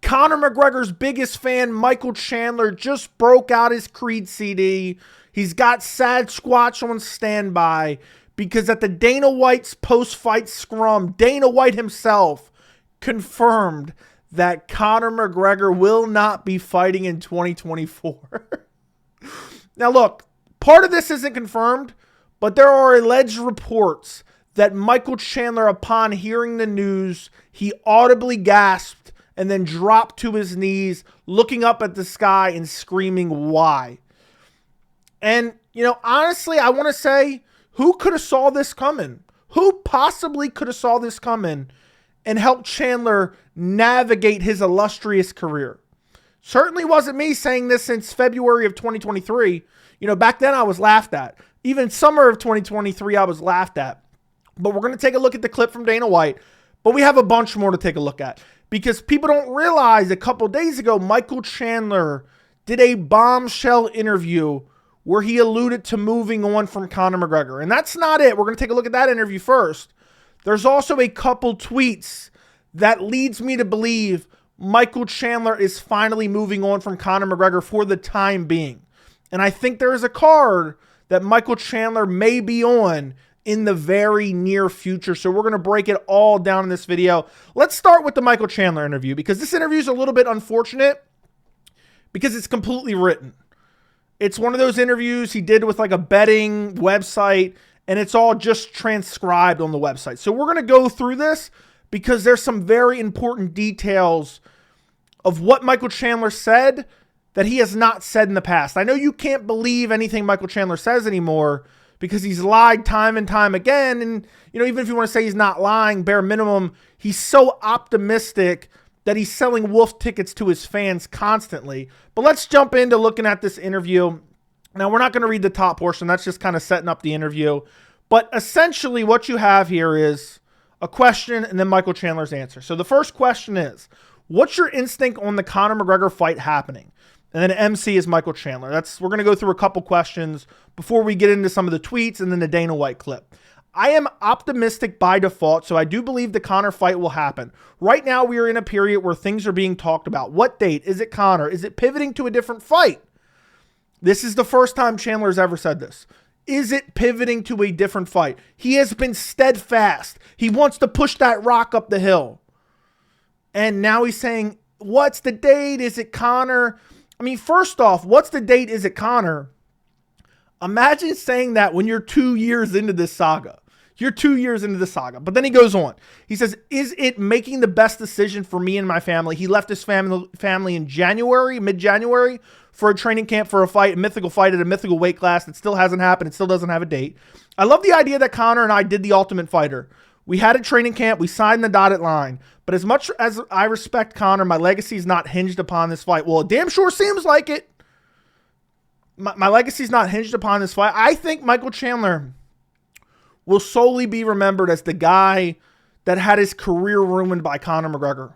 Conor McGregor's biggest fan, Michael Chandler, just broke out his Creed CD. He's got Sad Squatch on standby because at the Dana White's post-fight scrum, Dana White himself confirmed that Conor McGregor will not be fighting in 2024. Now look, part of this isn't confirmed, but there are alleged reports that Michael Chandler, upon hearing the news, he audibly gasped and then dropped to his knees, looking up at the sky and screaming, "Why?" And, honestly, I want to say, who could have saw this coming? Who possibly could have saw this coming and helped Chandler navigate his illustrious career? Certainly wasn't me saying this since February of 2023. Back then I was laughed at. Even summer of 2023, I was laughed at. But we're going to take a look at the clip from Dana White. But we have a bunch more to take a look at. Because people don't realize a couple days ago, Michael Chandler did a bombshell interview where he alluded to moving on from Conor McGregor. And that's not it. We're going to take a look at that interview first. There's also a couple tweets that leads me to believe Michael Chandler is finally moving on from Conor McGregor for the time being. And I think there is a card that Michael Chandler may be on in the very near future. So we're going to break it all down in this video. Let's start with the Michael Chandler interview because this interview is a little bit unfortunate because it's completely written. It's one of those interviews he did with like a betting website and it's all just transcribed on the website. So we're going to go through this because there's some very important details of what Michael Chandler said that he has not said in the past. I know you can't believe anything Michael Chandler says anymore because he's lied time and time again. And, even if you want to say he's not lying, bare minimum, he's so optimistic that he's selling wolf tickets to his fans constantly. But let's jump into looking at this interview. Now, we're not going to read the top portion. That's just kind of setting up the interview. But essentially what you have here is a question and then Michael Chandler's answer. So the first question is, what's your instinct on the Conor McGregor fight happening? And then MC is Michael Chandler. We're going to go through a couple questions before we get into some of the tweets and then the Dana White clip. I am optimistic by default, so I do believe the Conor fight will happen. Right now, we are in a period where things are being talked about. What date? Is it Conor? Is it pivoting to a different fight? This is the first time Chandler has ever said this. Is it pivoting to a different fight? He has been steadfast. He wants to push that rock up the hill. And now he's saying, what's the date? Is it Conor? I mean, first off, what's the date? Is it Conor? Imagine saying that when you're 2 years into this saga. You're 2 years into the saga. But then he goes on. He says, is it making the best decision for me and my family? He left his family in January, mid-January, for a training camp for a fight, a mythical fight at a mythical weight class that still hasn't happened. It still doesn't have a date. I love the idea that Conor and I did the Ultimate Fighter. We had a training camp. We signed the dotted line. But as much as I respect Conor, my legacy is not hinged upon this fight. Well, it damn sure seems like it. My legacy is not hinged upon this fight. I think Michael Chandler will solely be remembered as the guy that had his career ruined by Conor McGregor.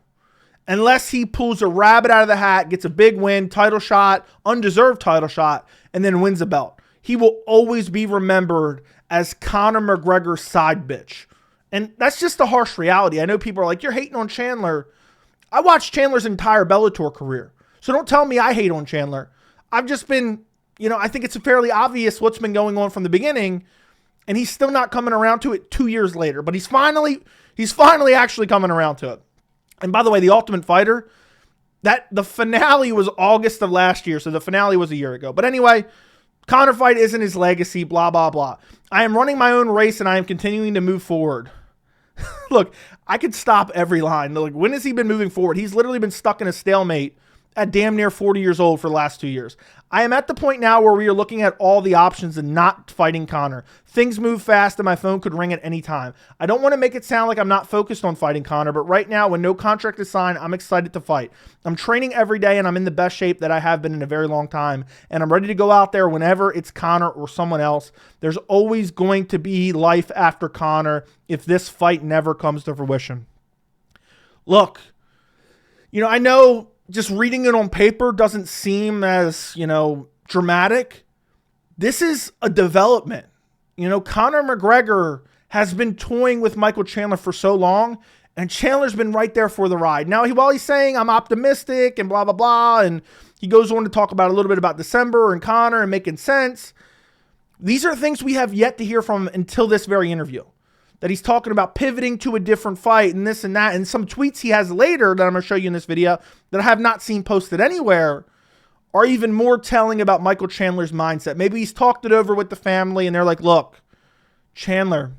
Unless he pulls a rabbit out of the hat, gets a big win, title shot, undeserved title shot, and then wins a belt. He will always be remembered as Conor McGregor's side bitch. And that's just the harsh reality. I know people are like, you're hating on Chandler. I watched Chandler's entire Bellator career. So don't tell me I hate on Chandler. I've just been, I think it's fairly obvious what's been going on from the beginning. And he's still not coming around to it 2 years later. But he's finally actually coming around to it. And by the way, the Ultimate Fighter, the finale was August of last year. So the finale was a year ago. But anyway, Conor fight isn't his legacy, blah, blah, blah. I am running my own race and I am continuing to move forward. Look, I could stop every line. Like, when has he been moving forward? He's literally been stuck in a stalemate at damn near 40 years old for the last 2 years. I am at the point now where we are looking at all the options and not fighting Conor. Things move fast and my phone could ring at any time. I don't want to make it sound like I'm not focused on fighting Conor, but right now when no contract is signed, I'm excited to fight. I'm training every day and I'm in the best shape that I have been in a very long time. And I'm ready to go out there whenever it's Conor or someone else. There's always going to be life after Conor if this fight never comes to fruition. Look, I know just reading it on paper doesn't seem as, dramatic. This is a development. Conor McGregor has been toying with Michael Chandler for so long, And Chandler's been right there for the ride. Now, while he's saying I'm optimistic and blah, blah, blah, and he goes on to talk about a little bit about December and Conor and making sense, these are things we have yet to hear from him until this very interview. That he's talking about pivoting to a different fight and this and that. And some tweets he has later that I'm going to show you in this video that I have not seen posted anywhere are even more telling about Michael Chandler's mindset. Maybe he's talked it over with the family and they're like, look, Chandler,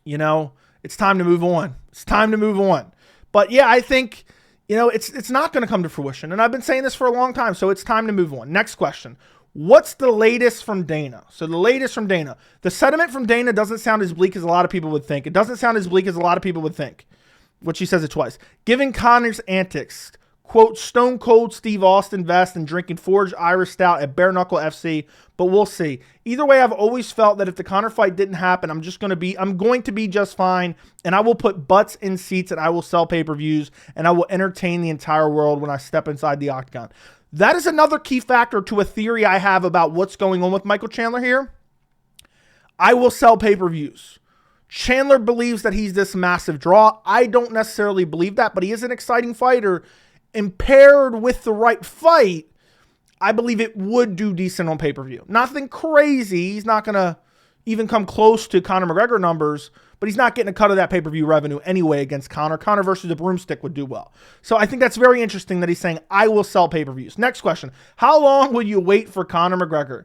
you know, it's time to move on. It's time to move on. But yeah, I think, you know, it's not going to come to fruition. And I've been saying this for a long time, so it's time to move on. Next question. What's the latest from Dana? So the latest from Dana. The sentiment from Dana doesn't sound as bleak as a lot of people would think. It doesn't sound as bleak as a lot of people would think, which he says it twice. Given Conor's antics, quote, Stone Cold Steve Austin vest and drinking Forged Irish Stout at Bare Knuckle FC, but we'll see. Either way, I've always felt that if the Conor fight didn't happen, I'm going to be just fine, and I will put butts in seats, and I will sell pay-per-views, and I will entertain the entire world when I step inside the octagon. That is another key factor to a theory I have about what's going on with Michael Chandler here. I will sell pay-per-views. Chandler believes that he's this massive draw. I don't necessarily believe that, but he is an exciting fighter. And paired with the right fight, I believe it would do decent on pay-per-view. Nothing crazy. He's not going to even come close to Conor McGregor numbers, but he's not getting a cut of that pay-per-view revenue anyway against Conor. Conor versus the broomstick would do well. So I think that's very interesting that he's saying, I will sell pay-per-views. Next question. How long will you wait for Conor McGregor?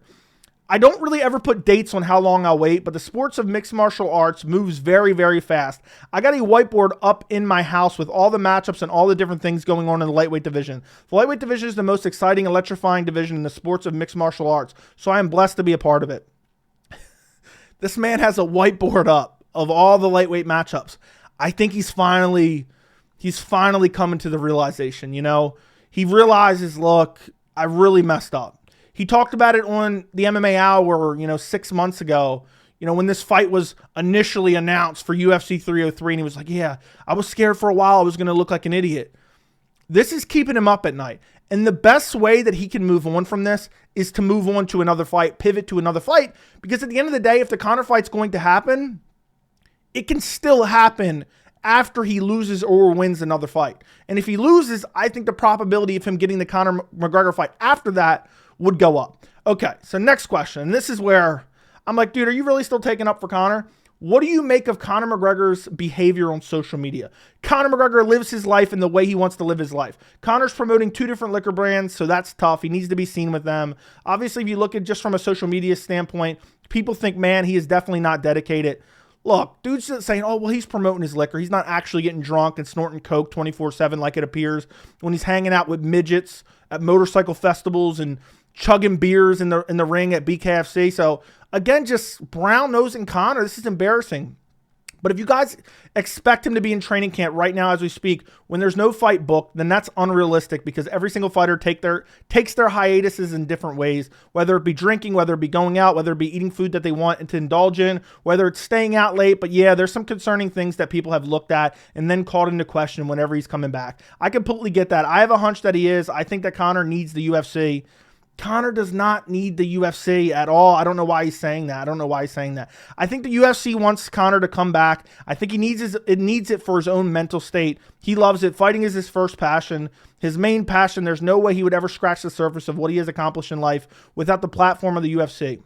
I don't really ever put dates on how long I'll wait, but the sports of mixed martial arts moves very, very fast. I got a whiteboard up in my house with all the matchups and all the different things going on in the lightweight division. The lightweight division is the most exciting, electrifying division in the sports of mixed martial arts, so I am blessed to be a part of it. This man has a whiteboard up of all the lightweight matchups. I think he's finally coming to the realization, you know. He realizes, look, I really messed up. He talked about it on the MMA Hour, you know, 6 months ago, you know, when this fight was initially announced for UFC 303, and he was like, yeah, I was scared for a while I was going to look like an idiot. This is keeping him up at night. And the best way that he can move on from this is to move on to another fight, pivot to another fight, because at the end of the day, if the Conor fight's going to happen, it can still happen after he loses or wins another fight. And if he loses, I think the probability of him getting the Conor McGregor fight after that would go up. Okay, so next question. And this is where I'm like, dude, are you really still taking up for Conor? What do you make of Conor McGregor's behavior on social media? Conor McGregor lives his life in the way he wants to live his life. Conor's promoting 2 different liquor brands, so that's tough. He needs to be seen with them. Obviously, if you look at just from a social media standpoint, people think, man, he is definitely not dedicated. Look, dude's just saying, oh, well, he's promoting his liquor. He's not actually getting drunk and snorting coke 24/7 like it appears when he's hanging out with midgets at motorcycle festivals and chugging beers in the ring at BKFC. So again, just brown-nosing Conor. This is embarrassing. But if you guys expect him to be in training camp right now as we speak, when there's no fight booked, then that's unrealistic because every single fighter takes their hiatuses in different ways, whether it be drinking, whether it be going out, whether it be eating food that they want and to indulge in, whether it's staying out late. But yeah, there's some concerning things that people have looked at and then called into question whenever he's coming back. I completely get that. I have a hunch that he is. I think that Conor needs the UFC. Conor does not need the UFC at all. I don't know why he's saying that. I think the UFC wants Conor to come back. I think he needs it for his own mental state. He loves it. Fighting is his first passion, his main passion. There's no way he would ever scratch the surface of what he has accomplished in life without the platform of the UFC.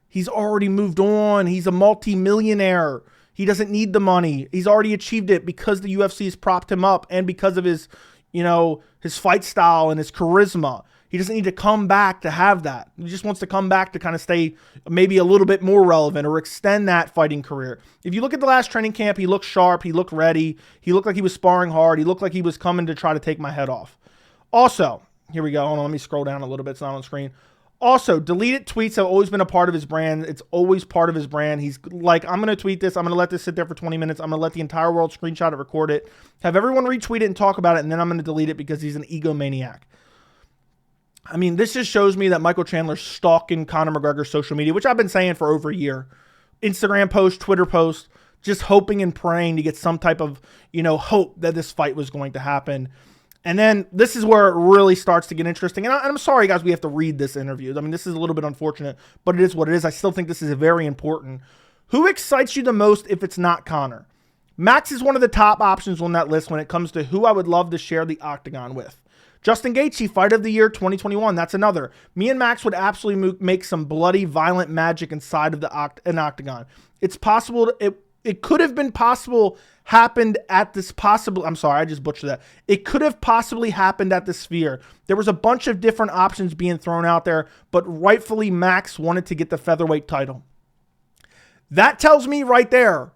He's already moved on. He's a multi-millionaire. He doesn't need the money. He's already achieved it because the UFC has propped him up and because of his, you know, his fight style and his charisma. He doesn't need to come back to have that. He just wants to come back to kind of stay maybe a little bit more relevant or extend that fighting career. If you look at the last training camp, he looked sharp. He looked ready. He looked like he was sparring hard. He looked like he was coming to try to take my head off. Also, here we go. Hold on, let me scroll down a little bit. It's not on screen. Also, deleted tweets have always been a part of his brand. It's always part of his brand. He's like, I'm going to tweet this. I'm going to let this sit there for 20 minutes. I'm going to let the entire world screenshot it, record it, have everyone retweet it and talk about it, and then I'm going to delete it because he's an egomaniac. I mean, this just shows me that Michael Chandler's stalking Conor McGregor's social media, which I've been saying for over a year. Instagram post, Twitter post, just hoping and praying to get some type of, you know, hope that this fight was going to happen. And then this is where it really starts to get interesting. And I'm sorry, guys, we have to read this interview. I mean, this is a little bit unfortunate, but it is what it is. I still think this is very important. Who excites you the most if it's not Conor? Max is one of the top options on that list when it comes to who I would love to share the octagon with. Justin Gaethje, Fight of the Year 2021. That's another. Me and Max would absolutely make some bloody, violent magic inside of an octagon. It's possible. It could have been possible happened at this possible. I'm sorry, I just butchered that. It could have possibly happened at the Sphere. There was a bunch of different options being thrown out there, but rightfully Max wanted to get the featherweight title. That tells me right there,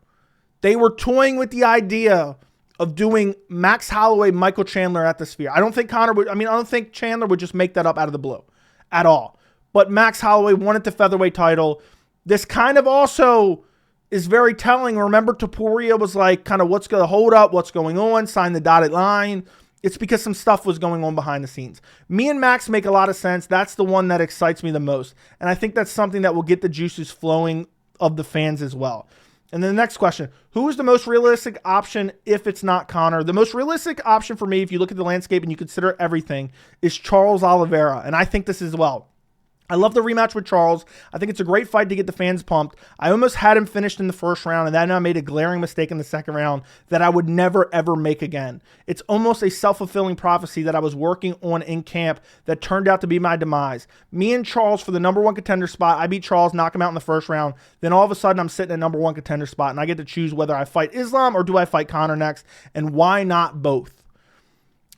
they were toying with the idea of doing Max Holloway, Michael Chandler at the Sphere. I don't think I don't think Chandler would just make that up out of the blue at all. But Max Holloway wanted the featherweight title. This kind of also is very telling. Remember, Poirier was like, kind of, what's going to hold up, what's going on, sign the dotted line. It's because some stuff was going on behind the scenes. Me and Max make a lot of sense. That's the one that excites me the most. And I think that's something that will get the juices flowing of the fans as well. And then the next question, who is the most realistic option if it's not Conor? The most realistic option for me, if you look at the landscape and you consider everything, is Charles Oliveira. And I think this as well. I love the rematch with Charles. I think it's a great fight to get the fans pumped. I almost had him finished in the first round, and then I made a glaring mistake in the second round that I would never, ever make again. It's almost a self-fulfilling prophecy that I was working on in camp that turned out to be my demise. Me and Charles for the #1 contender spot. I beat Charles, knock him out in the first round. Then all of a sudden, I'm sitting at #1 contender spot, and I get to choose whether I fight Islam or do I fight Conor next, and why not both?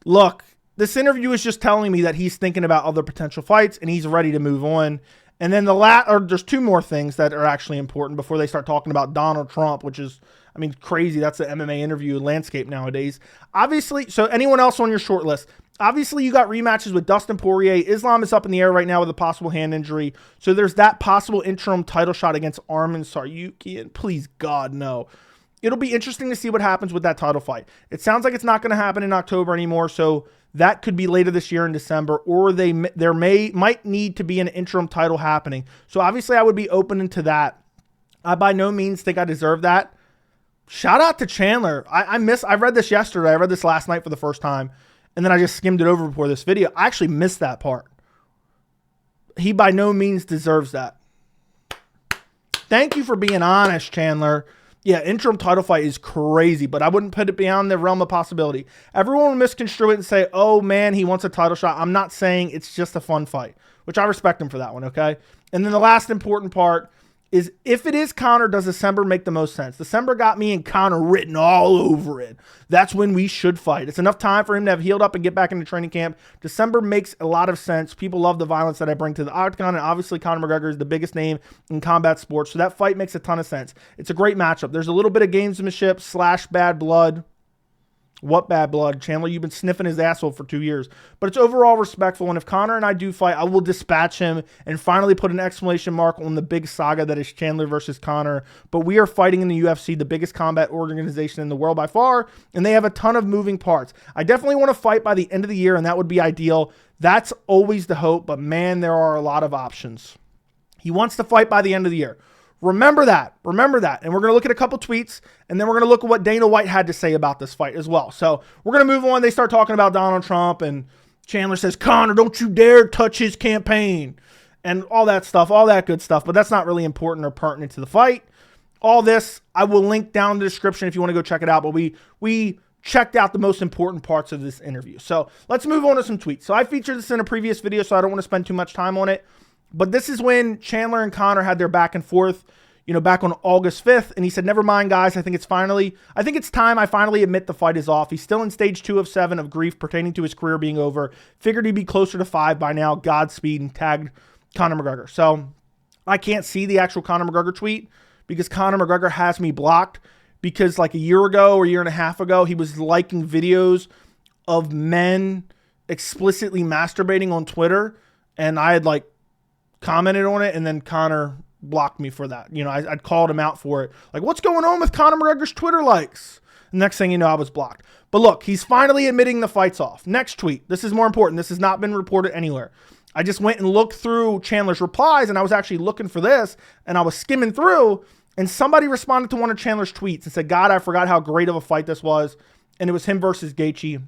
Look, this interview is just telling me that he's thinking about other potential fights and he's ready to move on. And then there's two more things that are actually important before they start talking about Donald Trump, which is, I mean, crazy. That's the MMA interview landscape nowadays. Obviously, so anyone else on your short list? Obviously, you got rematches with Dustin Poirier. Islam is up in the air right now with a possible hand injury. So there's that possible interim title shot against Arman Tsarukyan. Please, God, no. It'll be interesting to see what happens with that title fight. It sounds like it's not going to happen in October anymore, so that could be later this year in December, or might need to be an interim title happening. So obviously I would be open to that. I by no means think I deserve that. Shout out to Chandler. I read this yesterday. I read this last night for the first time, and then I just skimmed it over before this video. I actually missed that part. He by no means deserves that. Thank you for being honest, Chandler. Yeah, interim title fight is crazy, but I wouldn't put it beyond the realm of possibility. Everyone will misconstrue it and say, oh man, he wants a title shot. I'm not saying it's just a fun fight, which I respect him for that one, okay? And then the last important part is, if it is Conor, does December make the most sense? December got me and Conor written all over it. That's when we should fight. It's enough time for him to have healed up and get back into training camp. December makes a lot of sense. People love the violence that I bring to the octagon, and obviously Conor McGregor is the biggest name in combat sports, so that fight makes a ton of sense. It's a great matchup. There's a little bit of gamesmanship / bad blood. What bad blood? Chandler, you've been sniffing his asshole for 2 years. But it's overall respectful, and if Conor and I do fight, I will dispatch him and finally put an exclamation mark on the big saga that is Chandler versus Conor. But we are fighting in the UFC, the biggest combat organization in the world by far, and they have a ton of moving parts. I definitely want to fight by the end of the year, and that would be ideal. That's always the hope, but man, there are a lot of options. He wants to fight by the end of the year. Remember that. Remember that. And we're going to look at a couple tweets, and then we're going to look at what Dana White had to say about this fight as well. So we're going to move on. They start talking about Donald Trump, and Chandler says, Conor, don't you dare touch his campaign, and all that stuff, all that good stuff. But that's not really important or pertinent to the fight. All this, I will link down in the description if you want to go check it out. But we checked out the most important parts of this interview. So let's move on to some tweets. So I featured this in a previous video, so I don't want to spend too much time on it. But this is when Chandler and Conor had their back and forth, back on August 5th. And he said, never mind, guys. I think it's time I finally admit the fight is off. He's still in stage 2 of 7 of grief pertaining to his career being over. Figured he'd be closer to 5 by now. Godspeed, and tagged Conor McGregor. So I can't see the actual Conor McGregor tweet because Conor McGregor has me blocked, because like a year ago or a year and a half ago, he was liking videos of men explicitly masturbating on Twitter. And I had commented on it, and then Conor blocked me for that. I'd called him out for it. Like, what's going on with Conor McGregor's Twitter likes? Next thing you know, I was blocked. But look, he's finally admitting the fight's off. Next tweet. This is more important. This has not been reported anywhere. I just went and looked through Chandler's replies, and I was actually looking for this, and I was skimming through, and somebody responded to one of Chandler's tweets and said, God, I forgot how great of a fight this was. And it was him versus Gaethje.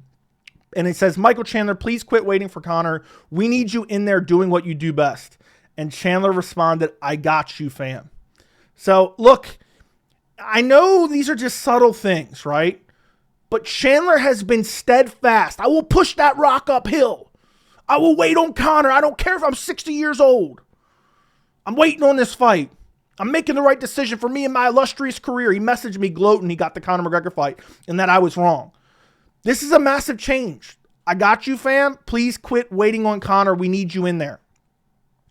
And it says, Michael Chandler, please quit waiting for Conor. We need you in there doing what you do best. And Chandler responded, I got you, fam. So, look, I know these are just subtle things, right? But Chandler has been steadfast. I will push that rock uphill. I will wait on Conor. I don't care if I'm 60 years old. I'm waiting on this fight. I'm making the right decision for me and my illustrious career. He messaged me gloating he got the Conor McGregor fight and that I was wrong. This is a massive change. I got you, fam. Please quit waiting on Conor. We need you in there.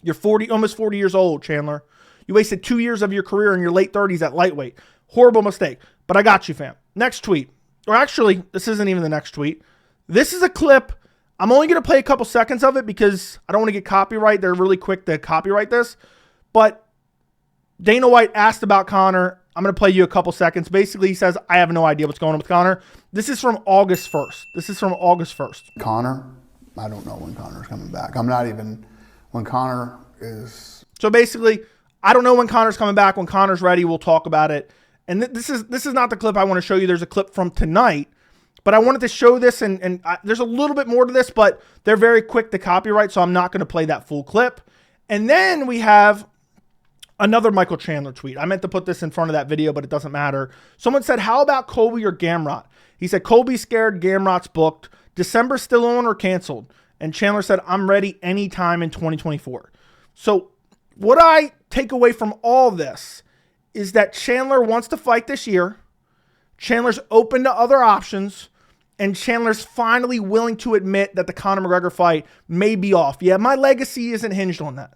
You're almost 40 years old, Chandler. You wasted 2 years of your career in your late 30s at lightweight. Horrible mistake. But I got you, fam. Next tweet. Or actually, this isn't even the next tweet. This is a clip. I'm only going to play a couple seconds of it because I don't want to get copyright. They're really quick to copyright this. But Dana White asked about Conor. I'm going to play you a couple seconds. Basically, he says, I have no idea what's going on with Conor. This is from August 1st. Conor, I don't know when Conor's coming back. I'm not even, when Conor is... So basically, I don't know when Conor's coming back. When Conor's ready, we'll talk about it. And this is not the clip I want to show you. There's a clip from tonight. But I wanted to show this, and there's a little bit more to this, but they're very quick to copyright, so I'm not going to play that full clip. And then we have another Michael Chandler tweet. I meant to put this in front of that video, but it doesn't matter. Someone said, how about Colby or Gamrot? He said, Colby's scared, Gamrot's booked. December still on or canceled? And Chandler said, I'm ready anytime in 2024. So what I take away from all this is that Chandler wants to fight this year. Chandler's open to other options. And Chandler's finally willing to admit that the Conor McGregor fight may be off. Yeah, my legacy isn't hinged on that.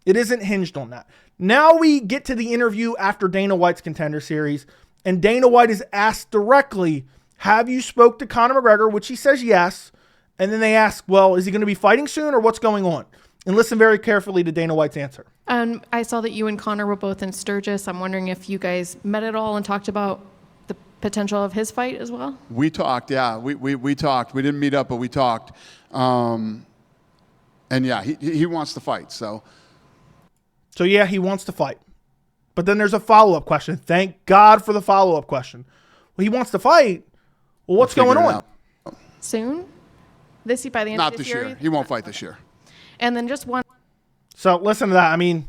It isn't hinged on that. Now we get to the interview after Dana White's Contender Series. And Dana White is asked directly, have you spoke to Conor McGregor? Which he says yes. And then they ask, well, is he going to be fighting soon or what's going on? And listen very carefully to Dana White's answer. I saw that you and Conor were both in Sturgis. I'm wondering if you guys met at all and talked about the potential of his fight as well? We talked, yeah. We talked. We didn't meet up, but we talked. And yeah, he wants to fight, So yeah, he wants to fight. But then there's a follow-up question. Thank God for the follow-up question. Well, he wants to fight. Well, what's going on? Soon? By the end Not of this year. year? He won't fight this year. And then just one. So listen to that. I mean,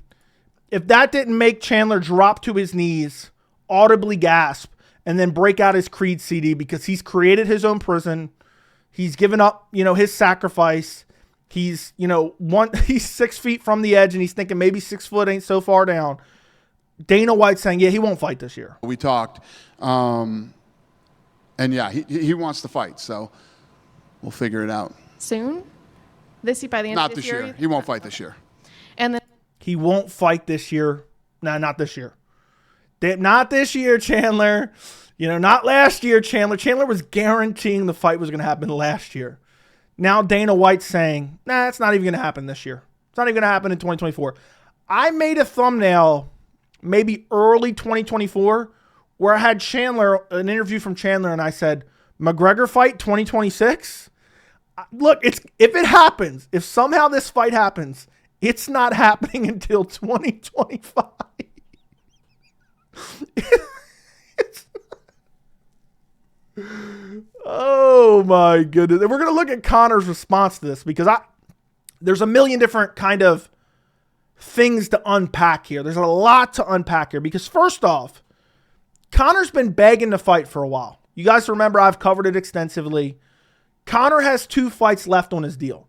if that didn't make Chandler drop to his knees, audibly gasp, and then break out his Creed CD because he's created his own prison. He's given up, his sacrifice. He's, he's 6 feet from the edge and he's thinking maybe 6 foot ain't so far down. Dana White saying, yeah, he won't fight this year. We talked. And yeah, he wants to fight. So we'll figure it out. Soon? By the end Not of this year? year? He won't fight this year. And then he won't fight this year. No, not this year. Not this year, Chandler. Not last year, Chandler. Chandler was guaranteeing the fight was going to happen last year. Now Dana White's saying, nah, it's not even going to happen this year. It's not even going to happen in 2024. I made a thumbnail maybe early 2024 where I had an interview from Chandler, and I said, McGregor fight 2026? Look, if it happens, if somehow this fight happens, it's not happening until 2025. Oh my goodness. And we're going to look at Conor's response to this because there's a million different kind of things to unpack here. There's a lot to unpack here because first off, Conor's been begging to fight for a while. You guys remember I've covered it extensively. Conor has 2 fights left on his deal.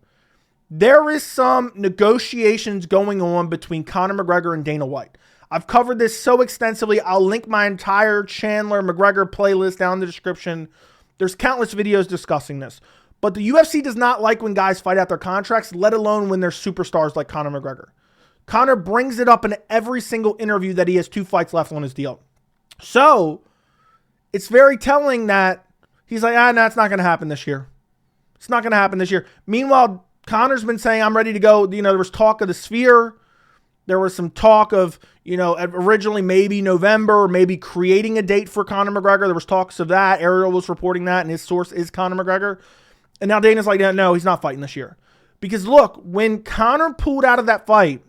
There is some negotiations going on between Conor McGregor and Dana White. I've covered this so extensively. I'll link my entire Chandler McGregor playlist down in the description. There's countless videos discussing this. But the UFC does not like when guys fight out their contracts, let alone when they're superstars like Conor McGregor. Conor brings it up in every single interview that he has 2 fights left on his deal. So it's very telling that he's like, no, it's not going to happen this year. It's not going to happen this year. Meanwhile, Conor's been saying, I'm ready to go. There was talk of the Sphere. There was some talk of, originally maybe November, or maybe creating a date for Conor McGregor. There was talks of that. Ariel was reporting that, and his source is Conor McGregor. And now Dana's like, no, he's not fighting this year. Because look, when Conor pulled out of that fight,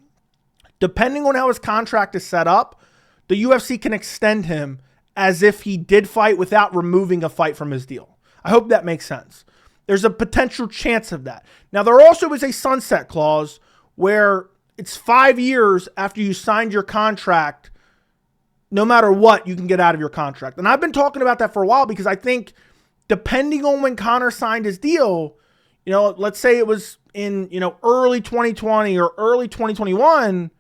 depending on how his contract is set up, the UFC can extend him as if he did fight without removing a fight from his deal. I hope that makes sense. There's a potential chance of that. Now, there also is a sunset clause where it's 5 years after you signed your contract no matter what, you can get out of your contract. And I've been talking about that for a while because I think depending on when Conor signed his deal, let's say it was in, early 2020 or early 2021,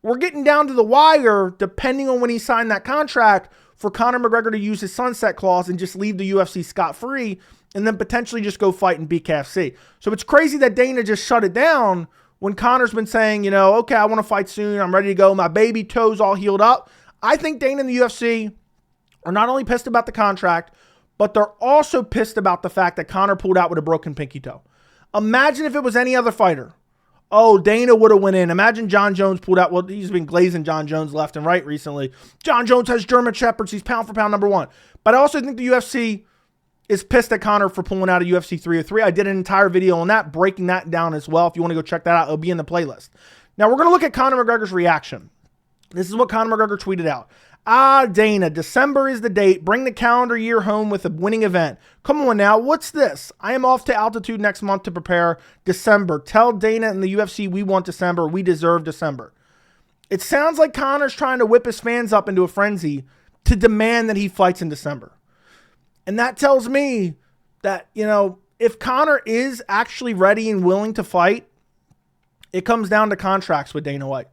we're getting down to the wire, depending on when he signed that contract, for Conor McGregor to use his sunset clause and just leave the UFC scot-free and then potentially just go fight in BKFC. So it's crazy that Dana just shut it down when Conor's been saying, okay, I want to fight soon. I'm ready to go. My baby toe's all healed up. I think Dana and the UFC are not only pissed about the contract, but they're also pissed about the fact that Conor pulled out with a broken pinky toe. Imagine if it was any other fighter. Oh, Dana would have went in. Imagine John Jones pulled out. Well, he's been glazing John Jones left and right recently. John Jones has German Shepherds. He's pound for pound number one. But I also think the UFC is pissed at Conor for pulling out of UFC 303. I did an entire video on that, breaking that down as well. If you want to go check that out, it'll be in the playlist. Now, we're going to look at Conor McGregor's reaction. This is what Conor McGregor tweeted out. Dana, December is the date. Bring the calendar year home with a winning event. Come on now, what's this? I am off to altitude next month to prepare. December. Tell Dana and the UFC we want December. We deserve December. It sounds like Conor's trying to whip his fans up into a frenzy to demand that he fights in December. And that tells me that, if Conor is actually ready and willing to fight, it comes down to contracts with Dana White.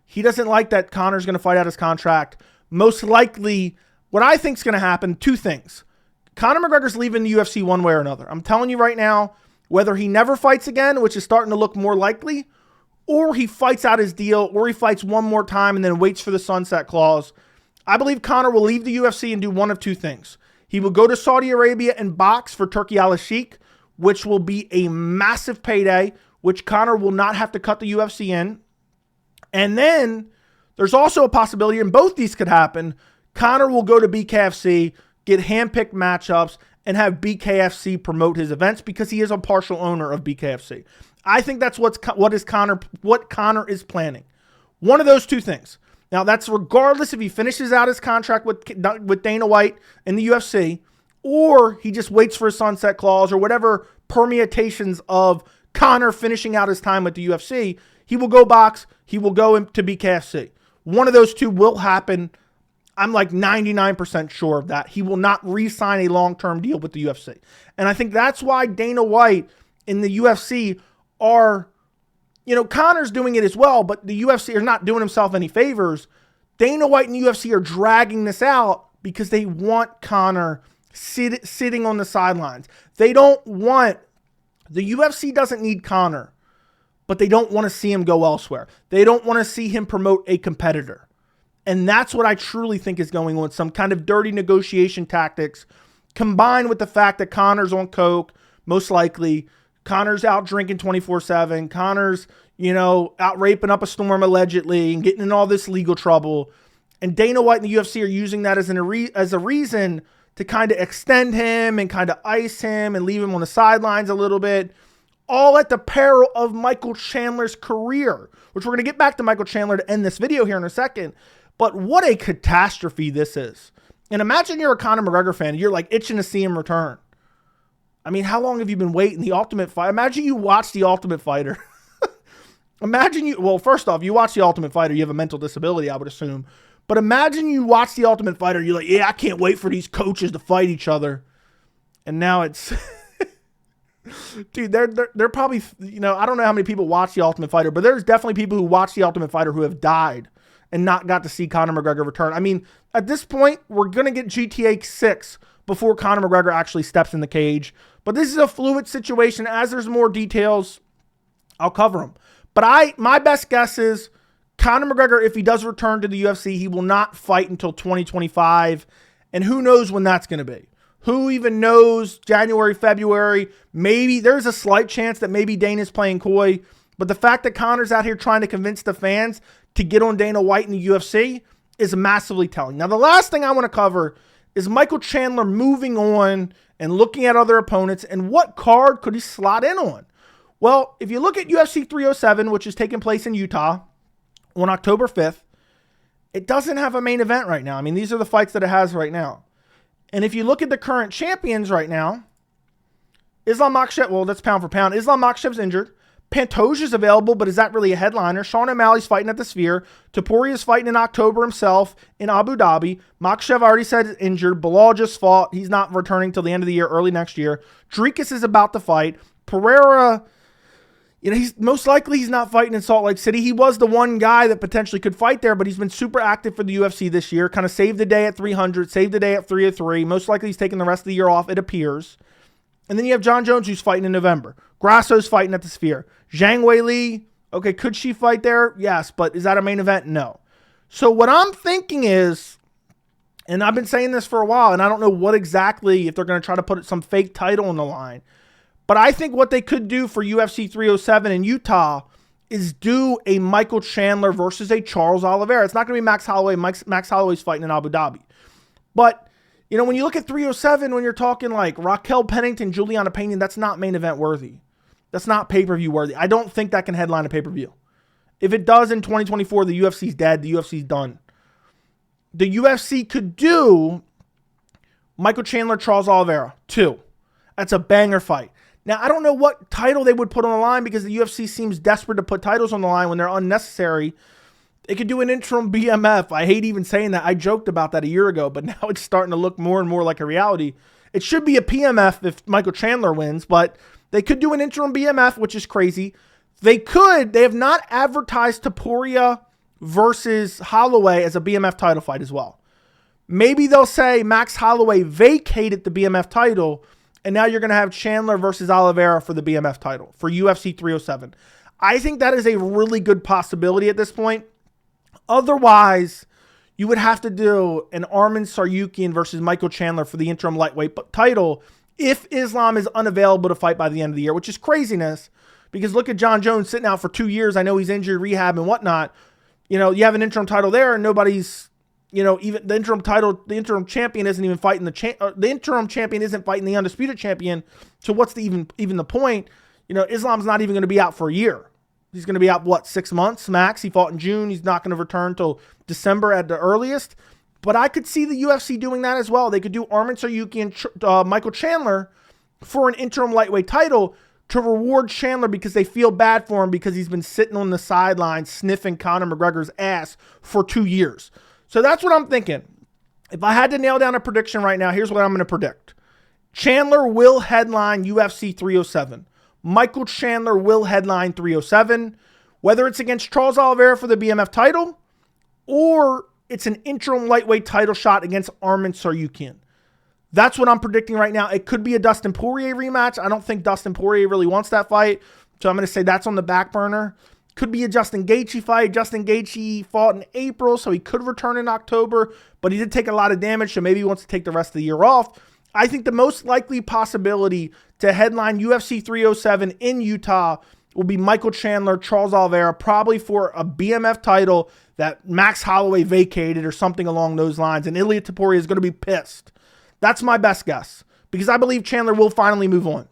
He doesn't like that Conor's going to fight out his contract. Most likely, what I think is going to happen, two things. Conor McGregor's leaving the UFC one way or another. I'm telling you right now, whether he never fights again, which is starting to look more likely, or he fights out his deal, or he fights one more time and then waits for the sunset clause, I believe Conor will leave the UFC and do one of two things. He will go to Saudi Arabia and box for Turki Al-Sheikh, which will be a massive payday, which Conor will not have to cut the UFC in. And then there's also a possibility, and both these could happen, Conor will go to BKFC, get handpicked matchups, and have BKFC promote his events because he is a partial owner of BKFC. I think that's what Conor is planning. One of those two things. Now, that's regardless if he finishes out his contract with Dana White and the UFC, or he just waits for a sunset clause, or whatever permutations of Conor finishing out his time with the UFC. He will go box. He will go to BKFC. One of those two will happen. I'm like 99% sure of that. He will not re-sign a long-term deal with the UFC. And I think that's why Dana White and the UFC are, Conor's doing it as well, but the UFC are not doing himself any favors. Dana White and the UFC are dragging this out because they want Conor sitting on the sidelines. The UFC doesn't need Conor, but they don't want to see him go elsewhere. They don't want to see him promote a competitor. And that's what I truly think is going on. Some kind of dirty negotiation tactics combined with the fact that Conor's on coke, most likely. Conor's out drinking 24/7. Conor's, out raping up a storm allegedly and getting in all this legal trouble. And Dana White and the UFC are using that as a reason to kind of extend him and kind of ice him and leave him on the sidelines a little bit. All at the peril of Michael Chandler's career, which we're going to get back to Michael Chandler to end this video here in a second. But what a catastrophe this is. And imagine you're a Conor McGregor fan and you're like itching to see him return. I mean, how long have you been waiting? The Ultimate Fighter. Imagine you watch The Ultimate Fighter. First off, you watch The Ultimate Fighter, you have a mental disability, I would assume. But imagine you watch The Ultimate Fighter, you're like, yeah, I can't wait for these coaches to fight each other. And now it's... Dude, they're probably, I don't know how many people watch The Ultimate Fighter, but there's definitely people who watch The Ultimate Fighter who have died and not got to see Conor McGregor return. I mean, at this point, we're going to get GTA 6 before Conor McGregor actually steps in the cage. But this is a fluid situation. As there's more details, I'll cover them. But my best guess is Conor McGregor, if he does return to the UFC, he will not fight until 2025. And who knows when that's going to be. Who even knows? January, February, maybe there's a slight chance that maybe Dana's playing coy. But the fact that Conor's out here trying to convince the fans to get on Dana White in the UFC is massively telling. Now, the last thing I want to cover is Michael Chandler moving on and looking at other opponents and what card could he slot in on? Well, if you look at UFC 307, which is taking place in Utah on October 5th, it doesn't have a main event right now. I mean, these are the fights that it has right now. And if you look at the current champions right now, Islam Makhachev, well, that's pound for pound. Islam Makhachev's injured. Pantoja's available, but is that really a headliner? Sean O'Malley's fighting at the Sphere. Topuria's fighting in October himself in Abu Dhabi. Makhachev already said is injured. Bilal just fought. He's not returning till the end of the year, early next year. Dricus is about to fight. Pereira, he's most likely he's not fighting in Salt Lake City. He was the one guy that potentially could fight there, but he's been super active for the UFC this year. Kind of saved the day at 300, saved the day at 303. Most likely he's taking the rest of the year off, it appears. And then you have John Jones, who's fighting in November. Grasso's fighting at the Sphere. Zhang Weili, okay, could she fight there? Yes, but is that a main event? No. So what I'm thinking is, and I've been saying this for a while, and I don't know what exactly, if they're going to try to put some fake title on the line, but I think what they could do for UFC 307 in Utah is do a Michael Chandler versus a Charles Oliveira. It's not going to be Max Holloway. Max Holloway's fighting in Abu Dhabi. But when you look at 307, when you're talking like Raquel Pennington, Juliana Pena, that's not main event worthy. That's not pay-per-view worthy. I don't think that can headline a pay-per-view. If it does in 2024, the UFC's dead. The UFC's done. The UFC could do Michael Chandler, Charles Oliveira, 2. That's a banger fight. Now, I don't know what title they would put on the line because the UFC seems desperate to put titles on the line when they're unnecessary. They could do an interim BMF. I hate even saying that. I joked about that a year ago, but now it's starting to look more and more like a reality. It should be a PMF if Michael Chandler wins, but they could do an interim BMF, which is crazy. They have not advertised Topuria versus Holloway as a BMF title fight as well. Maybe they'll say Max Holloway vacated the BMF title, and now you're going to have Chandler versus Oliveira for the BMF title for UFC 307. I think that is a really good possibility at this point. Otherwise, you would have to do an Arman Tsarukyan versus Michael Chandler for the interim lightweight title if Islam is unavailable to fight by the end of the year, which is craziness because look at John Jones sitting out for 2 years. I know he's injured, rehab, and whatnot. You have an interim title there, and nobody's, even the interim title, the interim champion isn't even fighting the interim champion isn't fighting the undisputed champion. So what's even the point? Islam's not even going to be out for a year. He's going to be out, 6 months max? He fought in June. He's not going to return till December at the earliest. But I could see the UFC doing that as well. They could do Arman Tsarukyan and Michael Chandler for an interim lightweight title to reward Chandler because they feel bad for him because he's been sitting on the sidelines sniffing Conor McGregor's ass for 2 years. So that's what I'm thinking. If I had to nail down a prediction right now, here's what I'm going to predict. Chandler will headline UFC 307. Michael Chandler will headline 307. Whether it's against Charles Oliveira for the BMF title or it's an interim lightweight title shot against Arman Tsarukyan. That's what I'm predicting right now. It could be a Dustin Poirier rematch. I don't think Dustin Poirier really wants that fight. So I'm going to say that's on the back burner. Could be a Justin Gaethje fight. Justin Gaethje fought in April, so he could return in October. But he did take a lot of damage, so maybe he wants to take the rest of the year off. I think the most likely possibility to headline UFC 307 in Utah will be Michael Chandler, Charles Oliveira, probably for a BMF title that Max Holloway vacated or something along those lines. And Ilia Topuria is going to be pissed. That's my best guess because I believe Chandler will finally move on.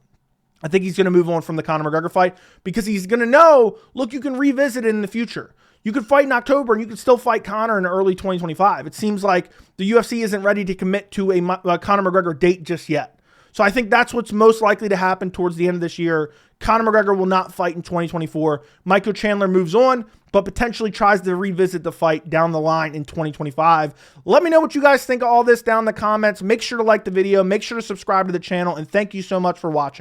I think he's going to move on from the Conor McGregor fight because he's going to know, look, you can revisit it in the future. You could fight in October and you could still fight Conor in early 2025. It seems like the UFC isn't ready to commit to a Conor McGregor date just yet. So I think that's what's most likely to happen towards the end of this year. Conor McGregor will not fight in 2024. Michael Chandler moves on, but potentially tries to revisit the fight down the line in 2025. Let me know what you guys think of all this down in the comments. Make sure to like the video. Make sure to subscribe to the channel. And thank you so much for watching.